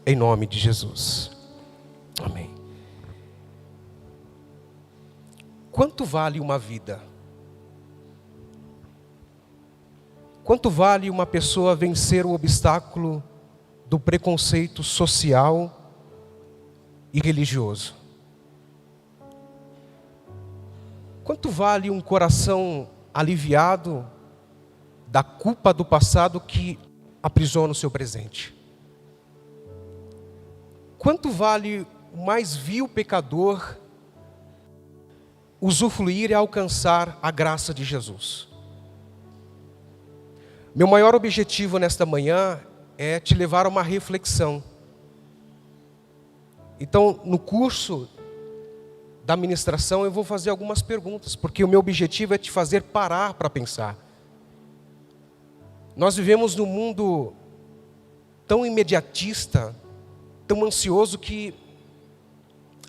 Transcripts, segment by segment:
em nome de Jesus. Amém. Quanto vale uma vida? Quanto vale uma pessoa vencer o obstáculo do preconceito social e religioso? Quanto vale um coração aliviado da culpa do passado que aprisiona o seu presente? Quanto vale o mais vil pecador usufruir e alcançar a graça de Jesus? Meu maior objetivo nesta manhã é te levar a uma reflexão. Então, no curso da ministração, eu vou fazer algumas perguntas, porque o meu objetivo é te fazer parar para pensar. Nós vivemos num mundo tão imediatista, tão ansioso, que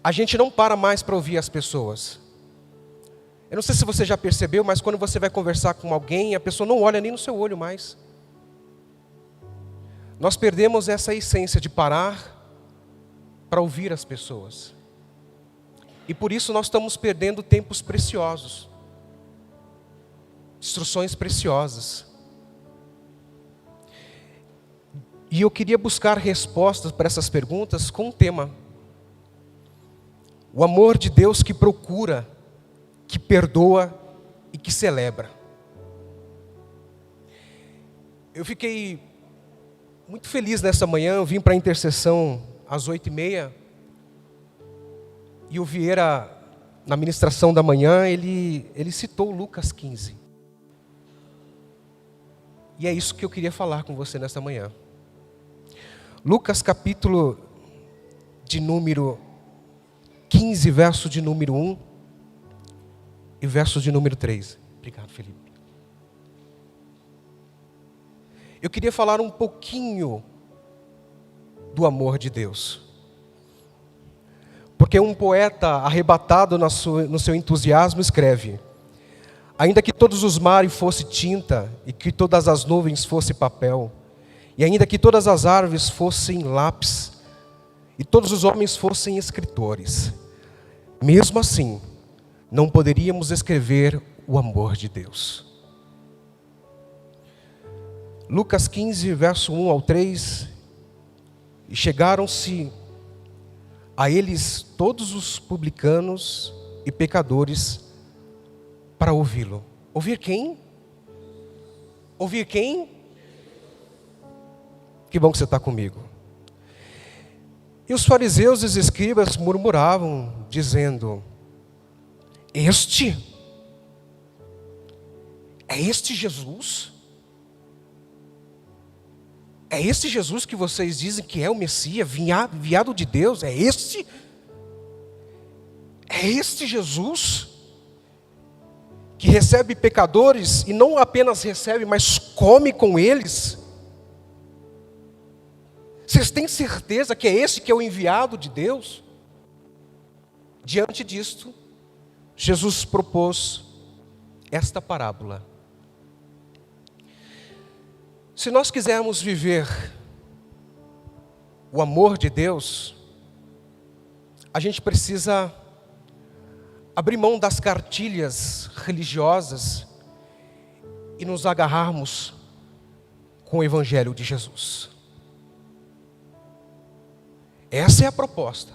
a gente não para mais para ouvir as pessoas. Eu não sei se você já percebeu, mas quando você vai conversar com alguém, a pessoa não olha nem no seu olho mais. Nós perdemos essa essência de parar para ouvir as pessoas. E por isso nós estamos perdendo tempos preciosos, instruções preciosas. E eu queria buscar respostas para essas perguntas com um tema: o amor de Deus que procura, que perdoa e que celebra. Eu fiquei muito feliz nessa manhã. Eu vim para a intercessão às 8h30, e o Vieira, na ministração da manhã, ele citou Lucas 15. E é isso que eu queria falar com você nesta manhã. Lucas capítulo de número 15, verso de número 1 e verso de número 3. Obrigado, Felipe. Eu queria falar um pouquinho do amor de Deus. Porque um poeta arrebatado no seu entusiasmo escreve: ainda que todos os mares fossem tinta, e que todas as nuvens fossem papel, e ainda que todas as árvores fossem lápis, e todos os homens fossem escritores, mesmo assim, não poderíamos escrever o amor de Deus. Lucas 15, verso 1 ao 3. E chegaram-se a eles todos os publicanos e pecadores para ouvi-lo. Ouvir quem? Ouvir quem? Que bom que você está comigo. E os fariseus e os escribas murmuravam, dizendo: é este Jesus? É este Jesus que vocês dizem que é o Messias, enviado de Deus? É este? É este Jesus que recebe pecadores, e não apenas recebe, mas come com eles? Vocês têm certeza que é esse que é o enviado de Deus? Diante disto, Jesus propôs esta parábola. Se nós quisermos viver o amor de Deus, a gente precisa abrir mão das cartilhas religiosas e nos agarrarmos com o Evangelho de Jesus. Essa é a proposta.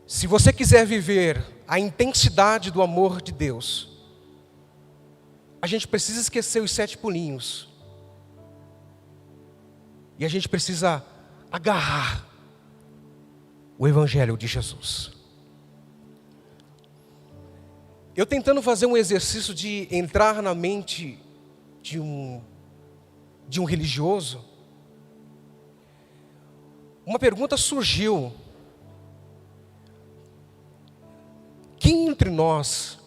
Se você quiser viver a intensidade do amor de Deus, a gente precisa esquecer os 7 pulinhos. E a gente precisa agarrar o Evangelho de Jesus. Eu tentando fazer um exercício de entrar na mente de um religioso, uma pergunta surgiu: quem entre nós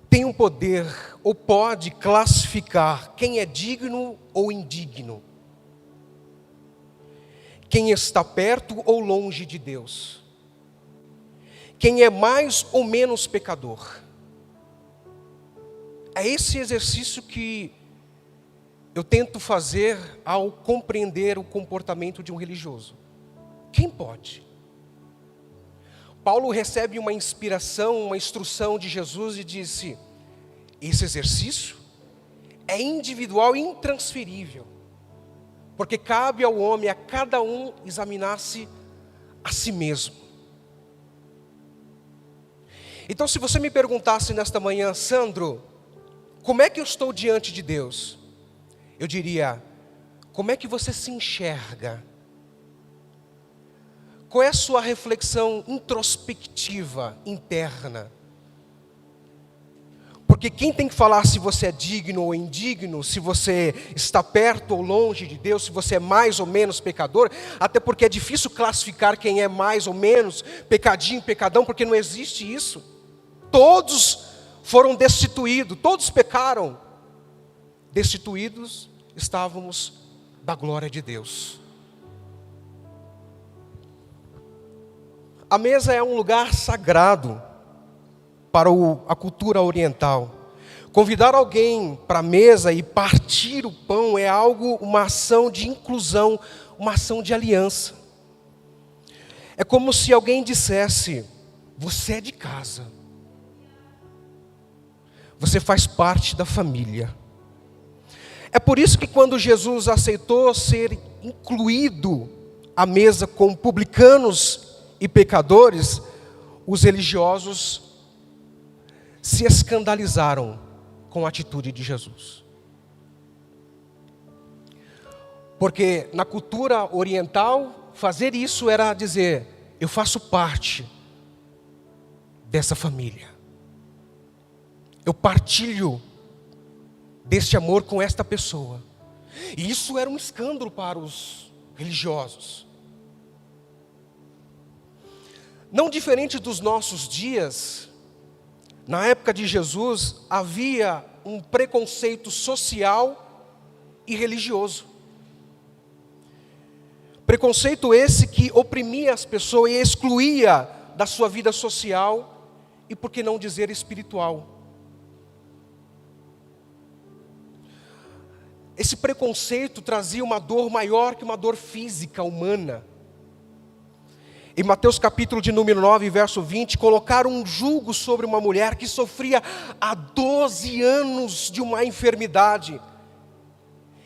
tem um poder ou pode classificar quem é digno ou indigno? Quem está perto ou longe de Deus? Quem é mais ou menos pecador? É esse exercício que eu tento fazer ao compreender o comportamento de um religioso? Quem pode? Paulo recebe uma inspiração, uma instrução de Jesus e disse: esse exercício é individual e intransferível, porque cabe ao homem, a cada um, examinar-se a si mesmo. Então, se você me perguntasse nesta manhã: Sandro, como é que eu estou diante de Deus? Eu diria: como é que você se enxerga? Qual é a sua reflexão introspectiva, interna? Porque quem tem que falar se você é digno ou indigno, se você está perto ou longe de Deus, se você é mais ou menos pecador, até porque é difícil classificar quem é mais ou menos pecadinho, pecadão, porque não existe isso. Todos foram destituídos, todos pecaram. Destituídos estávamos da glória de Deus. A mesa é um lugar sagrado para a cultura oriental. Convidar alguém para a mesa e partir o pão é uma ação de inclusão, uma ação de aliança. É como se alguém dissesse: você é de casa, você faz parte da família. É por isso que quando Jesus aceitou ser incluído à mesa com publicanos e pecadores, os religiosos se escandalizaram com a atitude de Jesus. Porque na cultura oriental, fazer isso era dizer: eu faço parte dessa família, eu partilho deste amor com esta pessoa. E isso era um escândalo para os religiosos. Não diferente dos nossos dias, na época de Jesus, havia um preconceito social e religioso. Preconceito esse que oprimia as pessoas e excluía da sua vida social e, por que não dizer, espiritual. Esse preconceito trazia uma dor maior que uma dor física, humana. Em Mateus capítulo de número 9, verso 20, colocaram um jugo sobre uma mulher que sofria há 12 anos de uma enfermidade.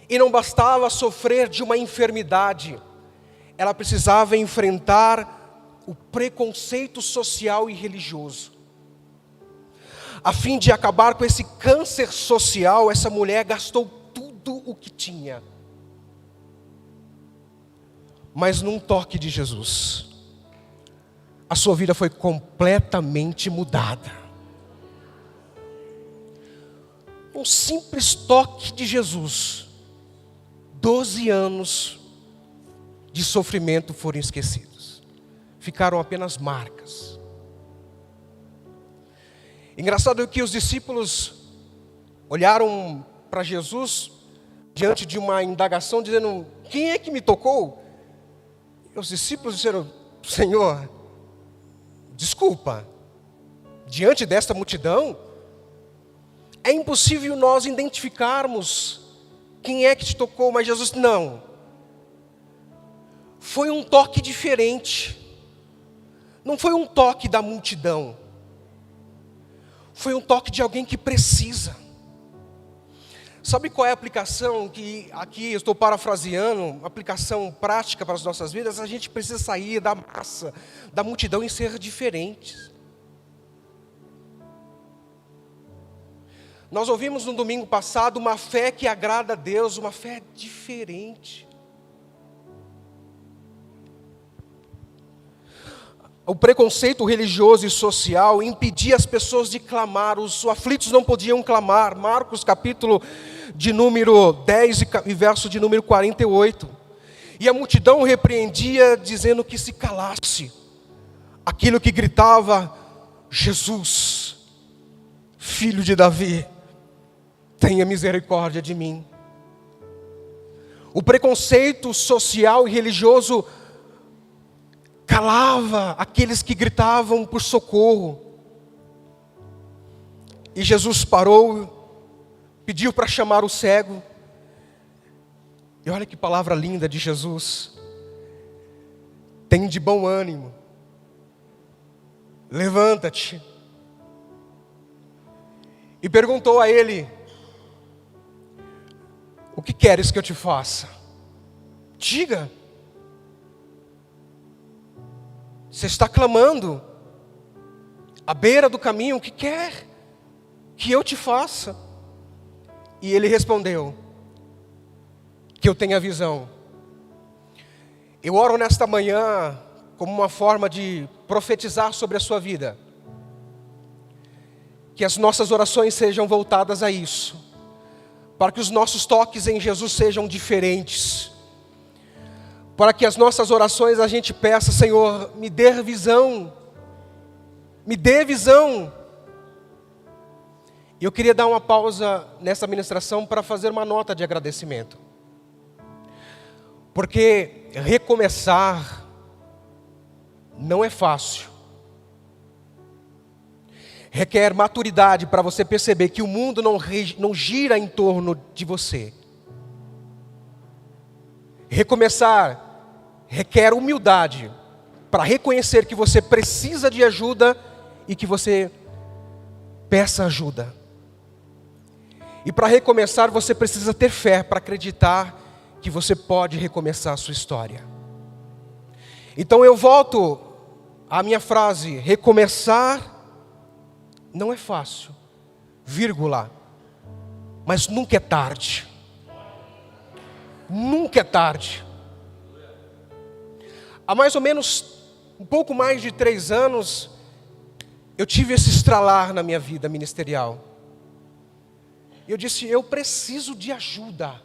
E não bastava sofrer de uma enfermidade, ela precisava enfrentar o preconceito social e religioso. A fim de acabar com esse câncer social, essa mulher gastou tudo o que tinha. Mas num toque de Jesus, a sua vida foi completamente mudada. Um simples toque de Jesus, 12 anos de sofrimento foram esquecidos. Ficaram apenas marcas. Engraçado que os discípulos olharam para Jesus diante de uma indagação, dizendo: quem é que me tocou? E os discípulos disseram: Senhor, desculpa, diante desta multidão, é impossível nós identificarmos quem é que te tocou. Mas Jesus: não, foi um toque diferente, não foi um toque da multidão, foi um toque de alguém que precisa. Sabe qual é a aplicação que aqui eu estou parafraseando, aplicação prática para as nossas vidas? A gente precisa sair da massa, da multidão e ser diferentes. Nós ouvimos no domingo passado uma fé que agrada a Deus, uma fé diferente. O preconceito religioso e social impedia as pessoas de clamar, os aflitos não podiam clamar. Marcos capítulo de número 10 e verso de número 48. E a multidão repreendia, dizendo que se calasse aquilo que gritava: Jesus, filho de Davi, tenha misericórdia de mim. O preconceito social e religioso calava aqueles que gritavam por socorro. E Jesus parou, pediu para chamar o cego, E olha que palavra linda de Jesus. Tem de bom ânimo. Levanta-te. E perguntou a ele: o que queres que eu te faça? Diga. Você está clamando à beira do caminho, o que quer que eu te faça? E ele respondeu: que eu tenha visão. Eu oro nesta manhã como uma forma de profetizar sobre a sua vida. Que as nossas orações sejam voltadas a isso. Para que os nossos toques em Jesus sejam diferentes. Para que as nossas orações a gente peça: Senhor, me dê visão. Me dê visão. E eu queria dar uma pausa nessa ministração para fazer uma nota de agradecimento. Porque recomeçar não é fácil. Requer maturidade para você perceber que o mundo não gira em torno de você. Recomeçar requer humildade para reconhecer que você precisa de ajuda e que você peça ajuda. E para recomeçar você precisa ter fé para acreditar que você pode recomeçar a sua história. Então eu volto à minha frase: recomeçar não é fácil, vírgula, mas nunca é tarde. Nunca é tarde. Há mais ou menos, um pouco mais de 3 anos, eu tive esse estralar na minha vida ministerial. Eu disse: eu preciso de ajuda.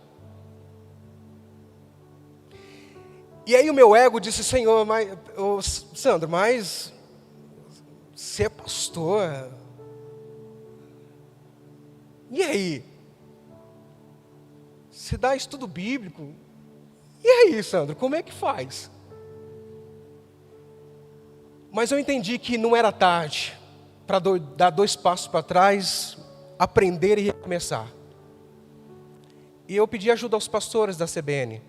E aí o meu ego disse: Senhor, Sandro, mas você é pastor. E aí? Você dá estudo bíblico? E aí, Sandro, como é que faz? Mas eu entendi que não era tarde para dar 2 passos para trás, aprender e recomeçar. E eu pedi ajuda aos pastores da CBN.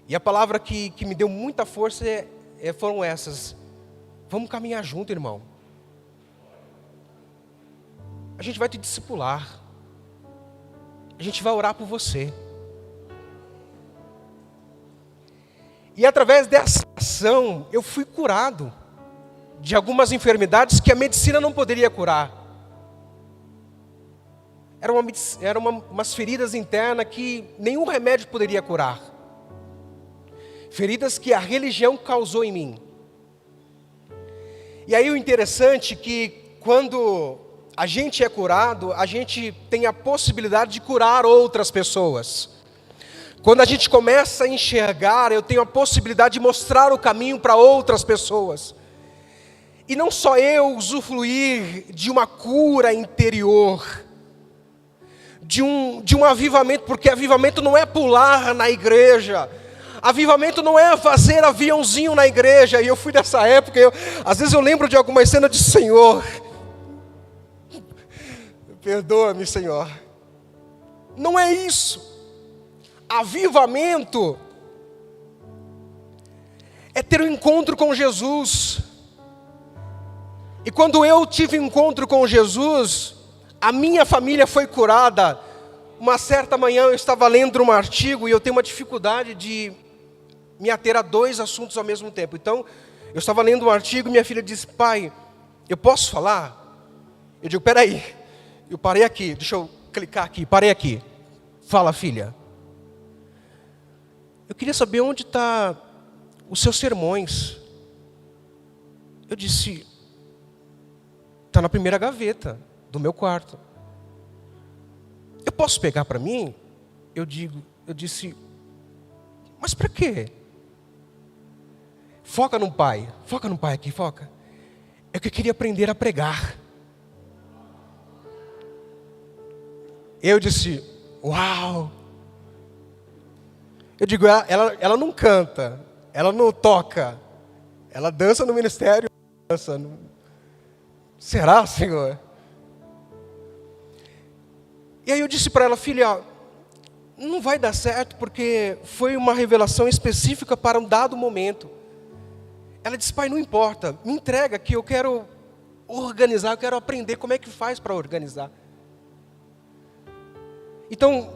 E a palavra que me deu muita força foram essas: vamos caminhar junto, irmão. A gente vai te discipular. A gente vai orar por você. E através dessa ação, eu fui curado de algumas enfermidades que a medicina não poderia curar. Eram umas feridas internas que nenhum remédio poderia curar. Feridas que a religião causou em mim. E aí o interessante é que quando a gente é curado, a gente tem a possibilidade de curar outras pessoas. Quando a gente começa a enxergar, eu tenho a possibilidade de mostrar o caminho para outras pessoas. E não só eu usufruir de uma cura interior, de um avivamento, porque avivamento não é pular na igreja. Avivamento não é fazer aviãozinho na igreja. E eu fui dessa época, às vezes eu lembro de algumas cenas de: Senhor, perdoa-me, Senhor. Não é isso. Avivamento é ter um encontro com Jesus. E quando eu tive um encontro com Jesus, a minha família foi curada. Uma certa manhã eu estava lendo um artigo e eu tenho uma dificuldade de me ater a 2 assuntos ao mesmo tempo. Então, eu estava lendo um artigo e minha filha disse: pai, eu posso falar? Eu digo: peraí, eu parei aqui, deixa eu clicar aqui, parei aqui. Fala, filha. Eu queria saber onde está os seus sermões. Eu disse: está na primeira gaveta do meu quarto. Eu posso pegar para mim? Eu disse: mas para quê? Foca no pai aqui, foca. É que eu queria aprender a pregar. Eu disse: uau! Eu digo: ela não canta, ela não toca, ela dança no ministério, dança. Será, Senhor? E aí eu disse para ela: filha, não vai dar certo porque foi uma revelação específica para um dado momento. Ela disse: pai, não importa, me entrega que eu quero organizar, eu quero aprender como é que faz para organizar. Então,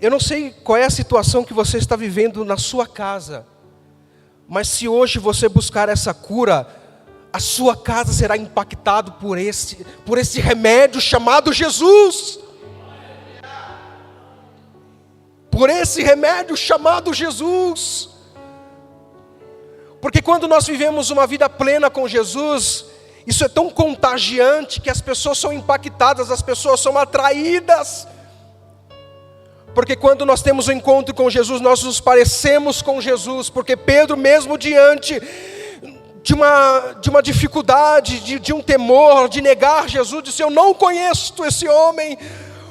eu não sei qual é a situação que você está vivendo na sua casa, mas se hoje você buscar essa cura, a sua casa será impactada por esse remédio chamado Jesus. Por esse remédio chamado Jesus. Porque quando nós vivemos uma vida plena com Jesus, isso é tão contagiante que as pessoas são impactadas, as pessoas são atraídas. Porque quando nós temos um encontro com Jesus, nós nos parecemos com Jesus. Porque Pedro, mesmo diante de uma dificuldade, de um temor, de negar Jesus, disse: eu não conheço esse homem.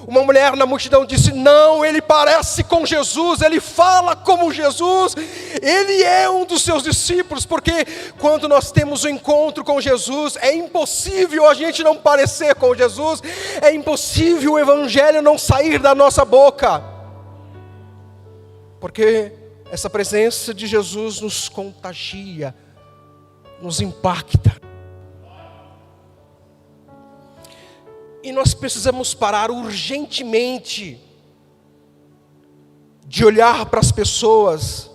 Uma mulher na multidão disse: não, ele parece com Jesus, ele fala como Jesus, ele é um dos seus discípulos. Porque quando nós temos um encontro com Jesus, é impossível a gente não parecer com Jesus, é impossível o evangelho não sair da nossa boca, porque essa presença de Jesus nos contagia, nos impacta. E nós precisamos parar urgentemente de olhar para as pessoas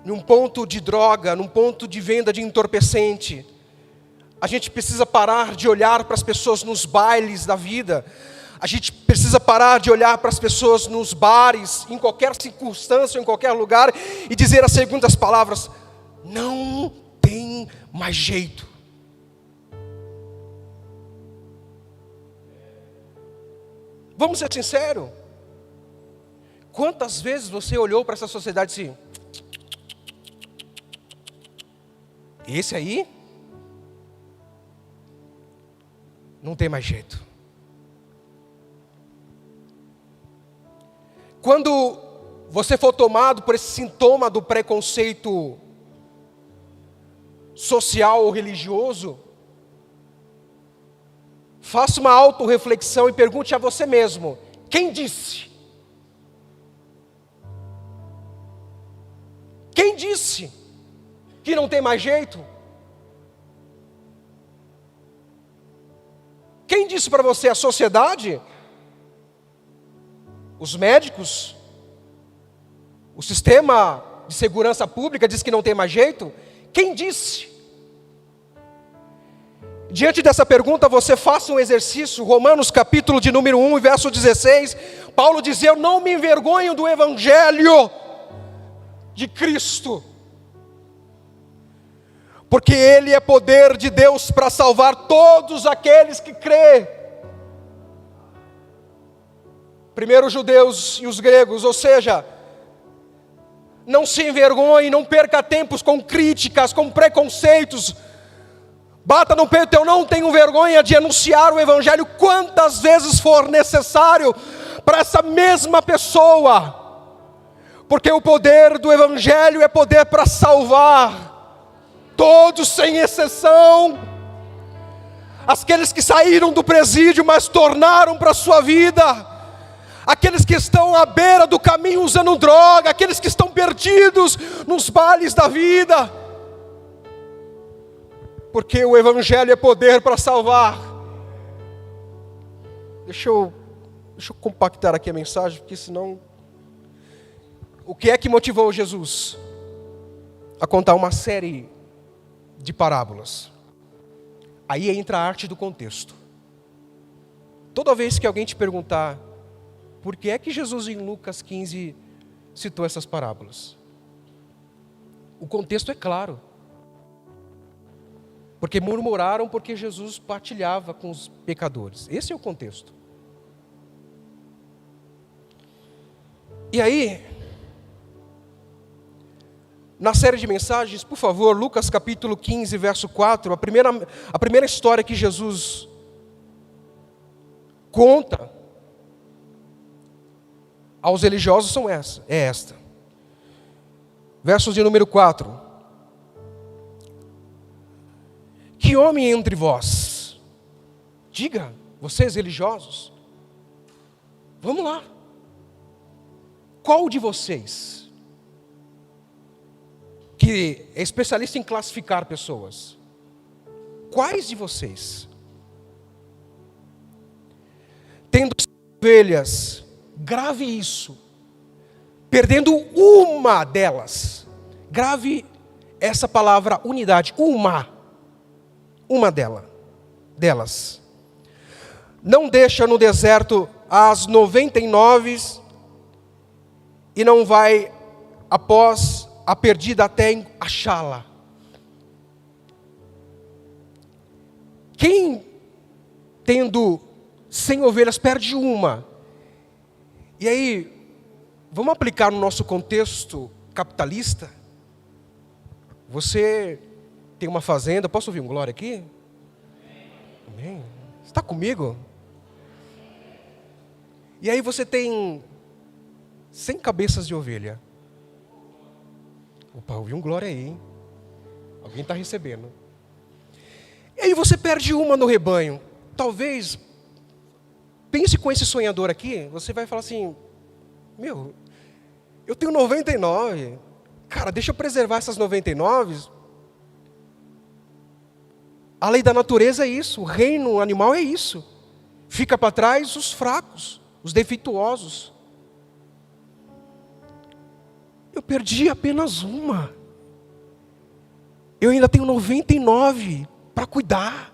num ponto de droga, num ponto de venda de entorpecente. A gente precisa parar de olhar para as pessoas nos bailes da vida. A gente precisa parar de olhar para as pessoas nos bares, em qualquer circunstância, em qualquer lugar, e dizer as seguintes palavras: não tem mais jeito. Vamos ser sinceros. Quantas vezes você olhou para essa sociedade assim: esse aí não tem mais jeito. Quando você for tomado por esse sintoma do preconceito social ou religioso, faça uma autorreflexão e pergunte a você mesmo: quem disse? Quem disse que não tem mais jeito? Quem disse para você? A sociedade? Os médicos? O sistema de segurança pública diz que não tem mais jeito? Quem disse? Diante dessa pergunta, você faça um exercício. Romanos capítulo de número 1, verso 16. Paulo diz: eu não me envergonho do evangelho de Cristo, porque ele é poder de Deus para salvar todos aqueles que crê. Primeiro os judeus e os gregos, ou seja, não se envergonhe, não perca tempos com críticas, com preconceitos. Bata no peito: eu não tenho vergonha de anunciar o evangelho quantas vezes for necessário para essa mesma pessoa. Porque o poder do evangelho é poder para salvar todos sem exceção. Aqueles que saíram do presídio, mas tornaram para a sua vida. Aqueles que estão à beira do caminho usando droga. Aqueles que estão perdidos nos vales da vida. Porque o evangelho é poder para salvar. Deixa eu compactar aqui a mensagem, porque senão... O que é que motivou Jesus a contar uma série de parábolas? Aí entra a arte do contexto. Toda vez que alguém te perguntar por que é que Jesus em Lucas 15 citou essas parábolas, o contexto é claro. Porque murmuraram porque Jesus partilhava com os pecadores. Esse é o contexto. E aí, na série de mensagens, por favor, Lucas capítulo 15, verso 4, a primeira história que Jesus conta aos religiosos é esta. Versos de número 4. Que homem entre vós? Diga, vocês religiosos. Vamos lá. qual de vocês, que é especialista em classificar pessoas, quais de vocês, tendo ovelhas, grave isso, perdendo uma delas, grave essa palavra unidade, uma delas, não deixa no deserto as 99 e não vai após a perdida até achá-la. Quem, tendo 100 ovelhas, perde uma? E aí, vamos aplicar no nosso contexto capitalista? Você tem uma fazenda, posso ouvir um glória aqui? Amém? Você está comigo? E aí você tem 100 cabeças de ovelha. Opa, ouvi um glória aí, hein? Alguém está recebendo. E aí você perde uma no rebanho. Talvez, pense com esse sonhador aqui, você vai falar assim, meu, eu tenho 99, cara, deixa eu preservar essas 99. A lei da natureza é isso, o reino animal é isso. Fica para trás os fracos, os defeituosos. Eu perdi apenas uma. Eu ainda tenho 99 para cuidar.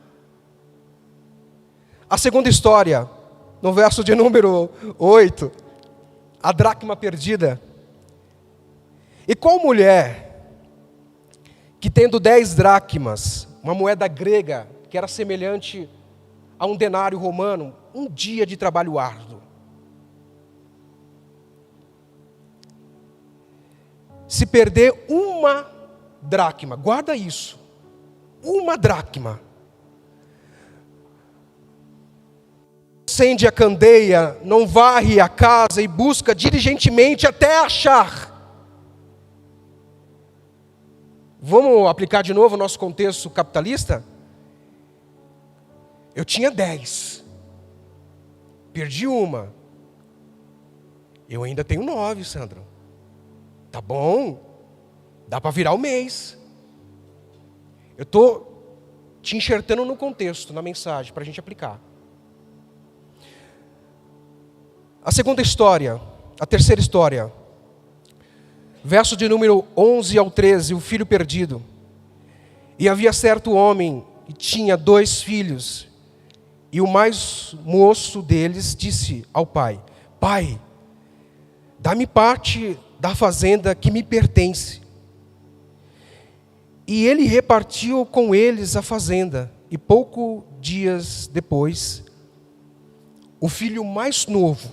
A segunda história, no verso de número 8, a dracma perdida. E qual mulher que tendo 10 dracmas, uma moeda grega que era semelhante a um denário romano, um dia de trabalho árduo, se perder uma dracma, guarda isso, uma dracma, acende a candeia, não varre a casa e busca diligentemente até achar. Vamos aplicar de novo o nosso contexto capitalista? Eu tinha 10, perdi uma, eu ainda tenho 9, Sandro. Tá bom, dá para virar o mês. Eu estou te enxertando no contexto, na mensagem, para a gente aplicar. A segunda história, a terceira história, verso de número 11 ao 13, o filho perdido. E havia certo homem que tinha 2 filhos, e o mais moço deles disse ao pai, pai, dá-me parte da fazenda que me pertence. E ele repartiu com eles a fazenda. E poucos dias depois, o filho mais novo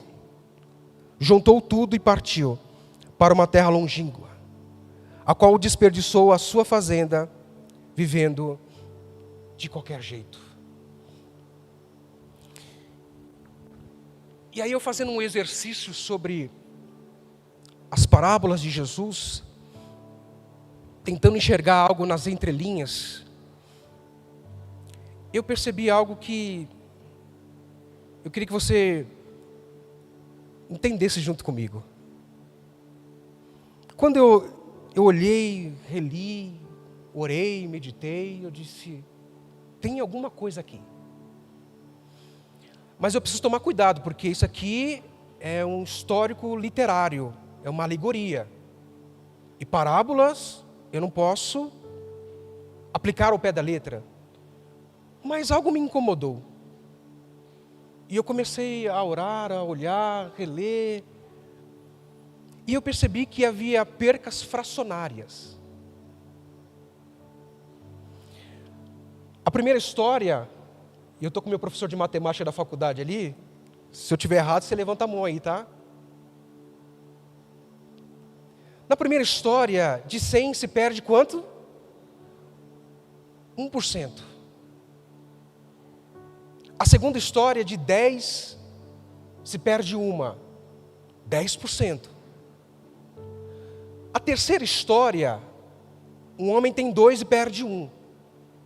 juntou tudo e partiu para uma terra longínqua, a qual desperdiçou a sua fazenda, vivendo de qualquer jeito. E aí eu fazendo um exercício sobre as parábolas de Jesus, tentando enxergar algo nas entrelinhas, eu percebi algo que eu queria que você entendesse junto comigo. Quando eu olhei, reli, orei, meditei, eu disse, tem alguma coisa aqui. Mas eu preciso tomar cuidado, porque isso aqui é um histórico literário, é uma alegoria. E parábolas eu não posso aplicar ao pé da letra. Mas algo me incomodou. E eu comecei a orar, a olhar, reler. E eu percebi que havia percas fracionárias. A primeira história, e eu estou com o meu professor de matemática da faculdade ali, se eu tiver errado, você levanta a mão aí, tá? Na primeira história, de 100 se perde quanto? 1%. A segunda história, de 10, se perde uma, 10%. A terceira história, um homem tem 2 e perde 1,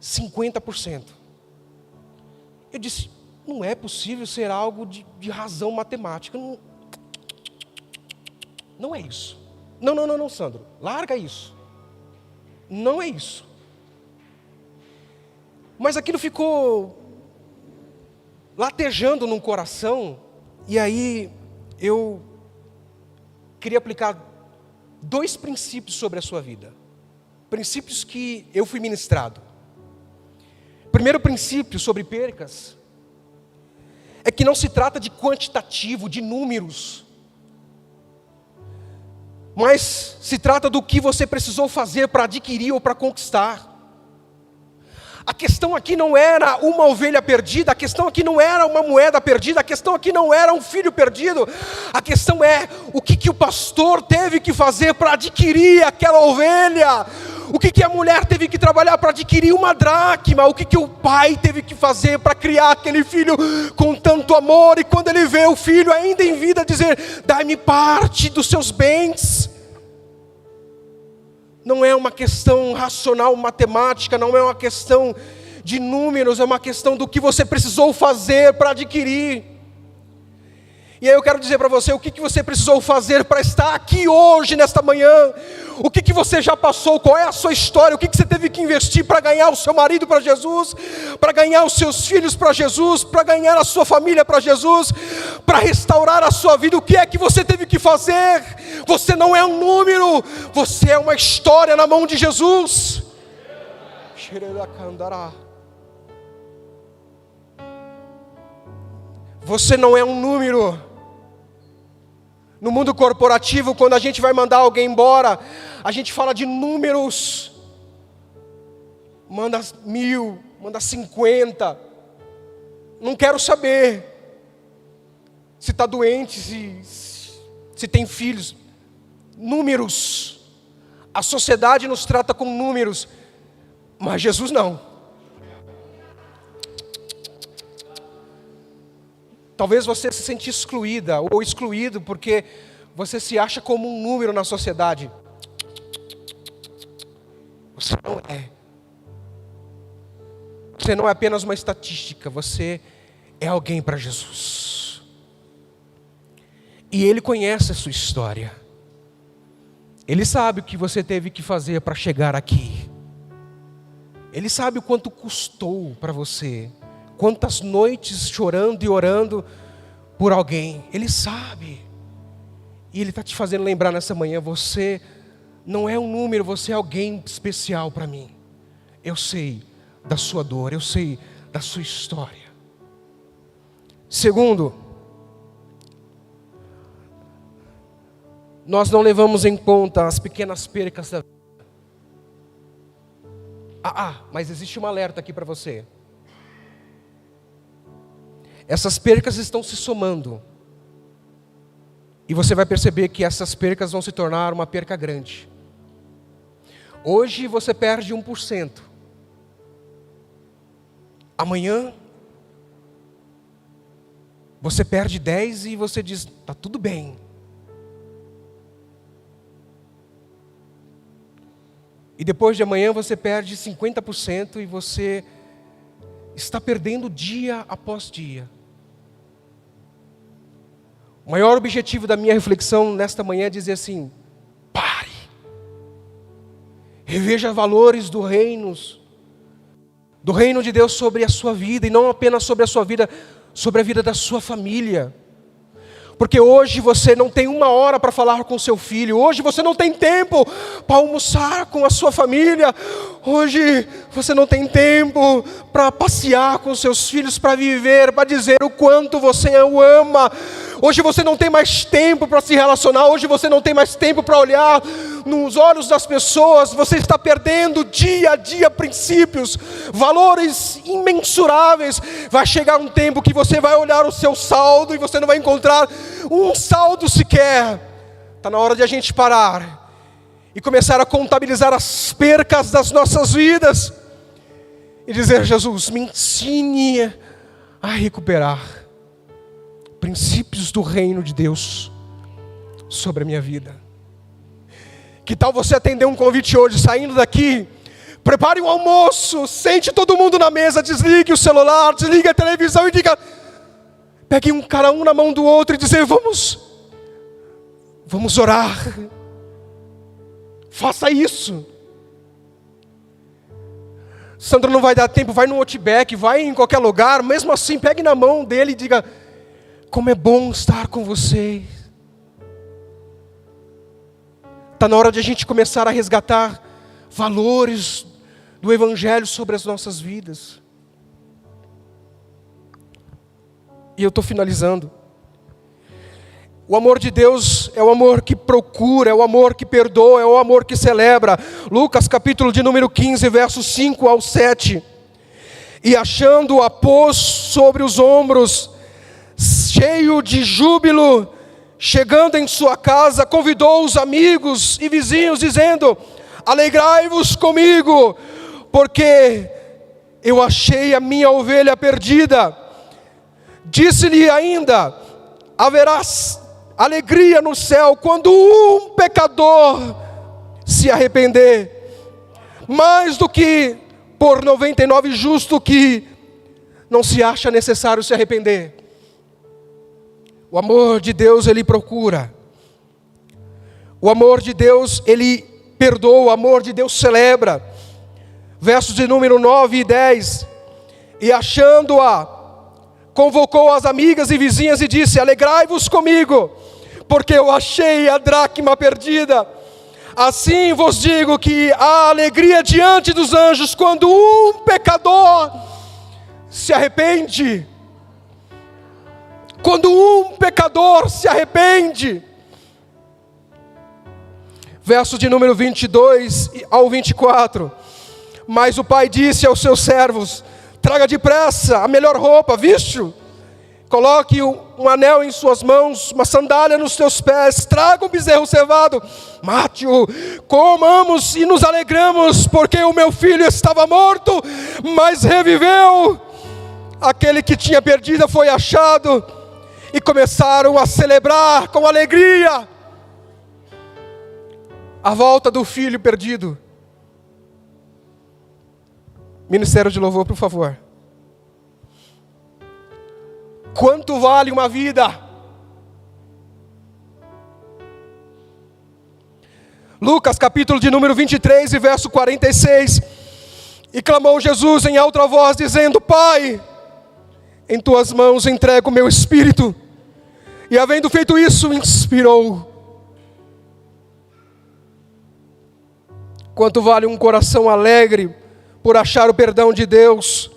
50%. Eu disse, não é possível ser algo de razão matemática. Não. Não é isso. Não, Sandro. Larga isso. Não é isso. Mas aquilo ficou latejando no coração. E aí eu queria aplicar 2 princípios sobre a sua vida. Princípios que eu fui ministrado. Primeiro princípio sobre percas é que não se trata de quantitativo, de números, mas se trata do que você precisou fazer para adquirir ou para conquistar. A questão aqui não era uma ovelha perdida, a questão aqui não era uma moeda perdida, a questão aqui não era um filho perdido, a questão é o que o pastor teve que fazer para adquirir aquela ovelha, o que a mulher teve que trabalhar para adquirir uma dracma, o que o pai teve que fazer para criar aquele filho com tanto amor, e quando ele vê o filho ainda em vida dizer, dai-me parte dos seus bens. Não é uma questão racional, matemática, não é uma questão de números, é uma questão do que você precisou fazer para adquirir. E aí eu quero dizer para você, o que você precisou fazer para estar aqui hoje, nesta manhã? O que você já passou? Qual é a sua história? O que você teve que investir para ganhar o seu marido para Jesus? Para ganhar os seus filhos para Jesus? Para ganhar a sua família para Jesus? Para restaurar a sua vida? O que é que você teve que fazer? Você não é um número, você é uma história na mão de Jesus. Você não é um número. No mundo corporativo, quando a gente vai mandar alguém embora, a gente fala de números. Manda 1000, manda 50. Não quero saber se está doente, se tem filhos. Números. A sociedade nos trata com números, mas Jesus não. Talvez você se sente excluída ou excluído porque você se acha como um número na sociedade. Você não é. Você não é apenas uma estatística, você é alguém para Jesus. E Ele conhece a sua história. Ele sabe o que você teve que fazer para chegar aqui. Ele sabe o quanto custou para você. Quantas noites chorando e orando por alguém. Ele sabe. E Ele está te fazendo lembrar nessa manhã, você não é um número, você é alguém especial para mim. Eu sei da sua dor, eu sei da sua história. Segundo, nós não levamos em conta as pequenas percas da vida. Mas existe um alerta aqui para você. Essas percas estão se somando. E você vai perceber que essas percas vão se tornar uma perca grande. Hoje você perde 1%. Amanhã você perde 10% e você diz, está tudo bem. E depois de amanhã você perde 50% e você está perdendo dia após dia. O maior objetivo da minha reflexão nesta manhã é dizer assim, pare. Reveja valores do reino de Deus sobre a sua vida, e não apenas sobre a sua vida, sobre a vida da sua família. Porque hoje você não tem 1 hora para falar com seu filho. Hoje você não tem tempo para almoçar com a sua família. Hoje você não tem tempo para passear com seus filhos, para viver, para dizer o quanto você o ama. Hoje você não tem mais tempo para se relacionar. Hoje você não tem mais tempo para olhar nos olhos das pessoas. Você está perdendo dia a dia princípios, valores imensuráveis. Vai chegar um tempo que você vai olhar o seu saldo e você não vai encontrar um saldo sequer. Está na hora de a gente parar e começar a contabilizar as percas das nossas vidas e dizer, Jesus, me ensine a recuperar princípios do reino de Deus sobre a minha vida. Que tal você atender um convite hoje, saindo daqui, prepare um almoço, sente todo mundo na mesa, desligue o celular, desligue a televisão e diga, pegue um na mão do outro e dizer, vamos Vamos orar. Faça isso. Sandra, não vai dar tempo, vai no Outback, vai em qualquer lugar, mesmo assim, pegue na mão dele e diga: como é bom estar com vocês. Está na hora de a gente começar a resgatar valores do Evangelho sobre as nossas vidas. E eu estou finalizando. O amor de Deus é o amor que procura, é o amor que perdoa, é o amor que celebra. Lucas capítulo de número 15, versos 5 ao 7. E achando-a pôs sobre os ombros, cheio de júbilo, chegando em sua casa, convidou os amigos e vizinhos, dizendo: alegrai-vos comigo, porque eu achei a minha ovelha perdida. Disse-lhe ainda: haverá alegria no céu quando um pecador se arrepender, mais do que por 99 justo que não se acha necessário se arrepender. O amor de Deus, ele procura. O amor de Deus, ele perdoa. O amor de Deus celebra. Versos de número 9 e 10. E achando-a, convocou as amigas e vizinhas e disse: alegrai-vos comigo, porque eu achei a dracma perdida. Assim vos digo que há alegria diante dos anjos quando um pecador se arrepende. Quando um pecador se arrepende. Verso de número 22 ao 24. Mas o pai disse aos seus servos: traga depressa a melhor roupa, visto, coloque um anel em suas mãos, uma sandália nos seus pés, traga um bezerro cevado, mate-o, comamos e nos alegramos, porque o meu filho estava morto, mas reviveu. Aquele que tinha perdido foi achado, e começaram a celebrar com alegria a volta do filho perdido. Ministério de louvor, por favor. Quanto vale uma vida? Lucas capítulo de número 23 e verso 46. E clamou Jesus em alta voz, dizendo: Pai, em tuas mãos entrego o meu espírito. E havendo feito isso, inspirou. Quanto vale um coração alegre por achar o perdão de Deus?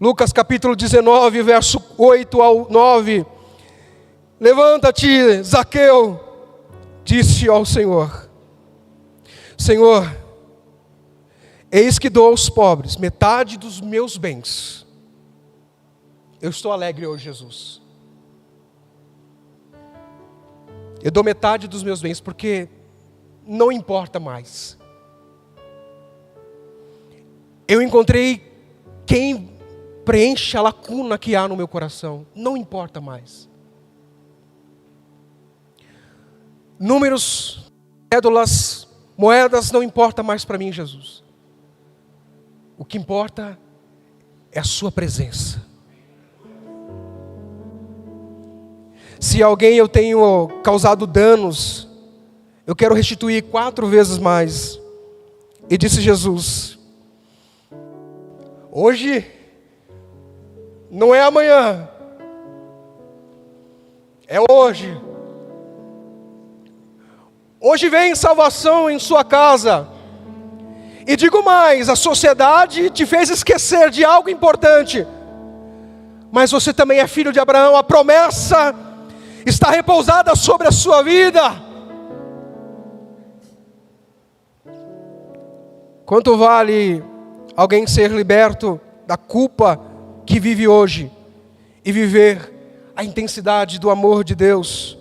Lucas capítulo 19, verso 8 ao 9. Levanta-te, Zaqueu, disse ao Senhor: Senhor, eis que dou aos pobres metade dos meus bens. Eu estou alegre hoje, Jesus. Eu dou metade dos meus bens, porque não importa mais. Eu encontrei quem preenche a lacuna que há no meu coração. Não importa mais. Números, cédulas, moedas, não importa mais para mim, Jesus. O que importa é a sua presença. Se alguém eu tenho causado danos, eu quero restituir 4 vezes mais. E disse Jesus: hoje não é amanhã, é hoje. Hoje vem salvação em sua casa. E digo mais, a sociedade te fez esquecer de algo importante. Mas você também é filho de Abraão, a promessa está repousada sobre a sua vida. Quanto vale alguém ser liberto da culpa que vive hoje e viver a intensidade do amor de Deus?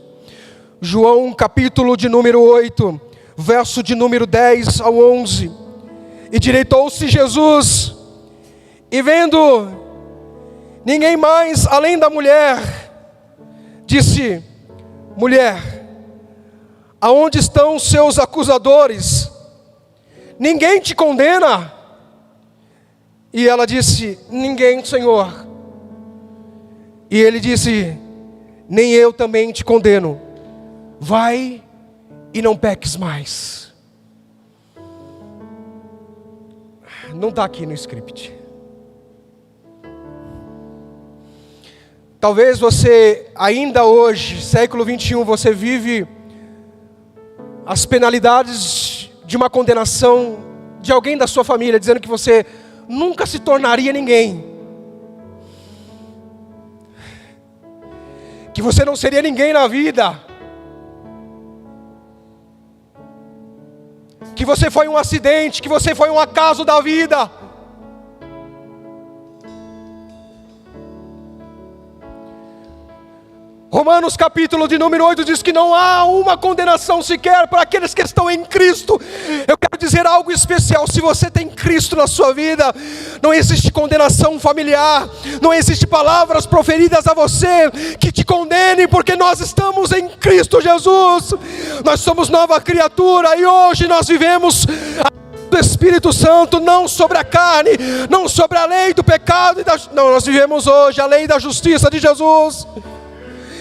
João capítulo de número 8, verso de número 10 ao 11. E direitou-se Jesus, e vendo ninguém mais além da mulher, disse: mulher, aonde estão os seus acusadores? Ninguém te condena? E ela disse: ninguém, Senhor. E ele disse: nem eu também te condeno. vai e não peques mais. Não está aqui no script. Talvez você ainda hoje, século 21, você vive as penalidades de uma condenação de alguém da sua família, dizendo que você nunca se tornaria ninguém, que você não seria ninguém na vida, que você foi um acidente, que você foi um acaso da vida. Romanos capítulo de número 8 diz que não há uma condenação sequer para aqueles que estão em Cristo. Eu quero dizer algo especial: se você tem Cristo na sua vida, não existe condenação familiar, não existe palavras proferidas a você que te condenem, porque nós estamos em Cristo Jesus, nós somos nova criatura, e hoje nós vivemos do Espírito Santo, não sobre a carne, não sobre a lei do pecado, não, nós vivemos hoje a lei da justiça de Jesus.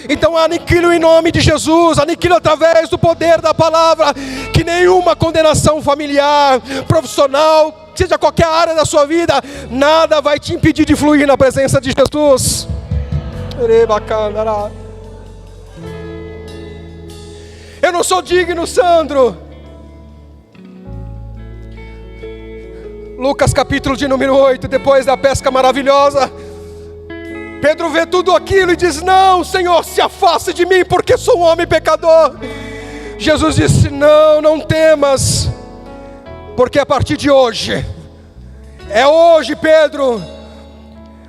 Então aniquilo em nome de Jesus, aniquilo através do poder da palavra, que nenhuma condenação familiar, profissional, seja qualquer área da sua vida, nada vai te impedir de fluir na presença de Jesus. Eu não sou digno, Sandro. Lucas capítulo de número 8, depois da pesca maravilhosa, Pedro vê tudo aquilo e diz: não, Senhor, se afaste de mim, porque sou um homem pecador. Jesus disse: não temas, porque a partir de hoje, é hoje, Pedro,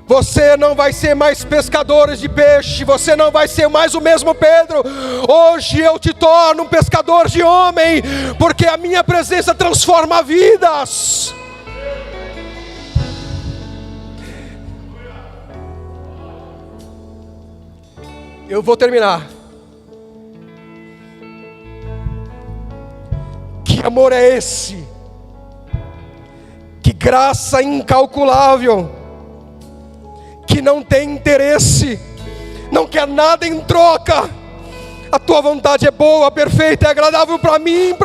você não vai ser mais pescadores de peixe, você não vai ser mais o mesmo Pedro. Hoje eu te torno um pescador de homem, porque a minha presença transforma vidas. Eu vou terminar. Que amor é esse? Que graça incalculável, que não tem interesse, não quer nada em troca. A tua vontade é boa, perfeita e agradável para mim.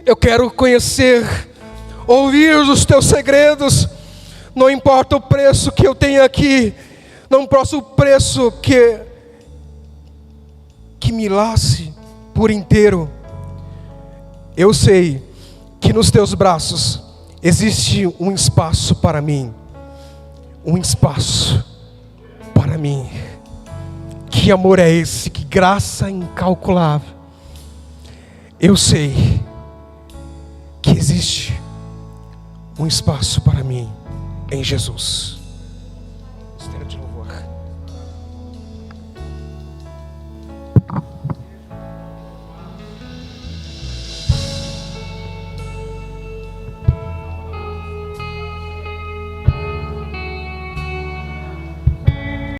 Eu quero conhecer, ouvir os teus segredos. Não importa o preço que eu tenho aqui, não importa o preço que me lace por inteiro. Eu sei que nos teus braços existe um espaço para mim. Um espaço para mim. Que amor é esse? Que graça incalculável. Eu sei que existe um espaço para mim em Jesus. Estéreo de louvor.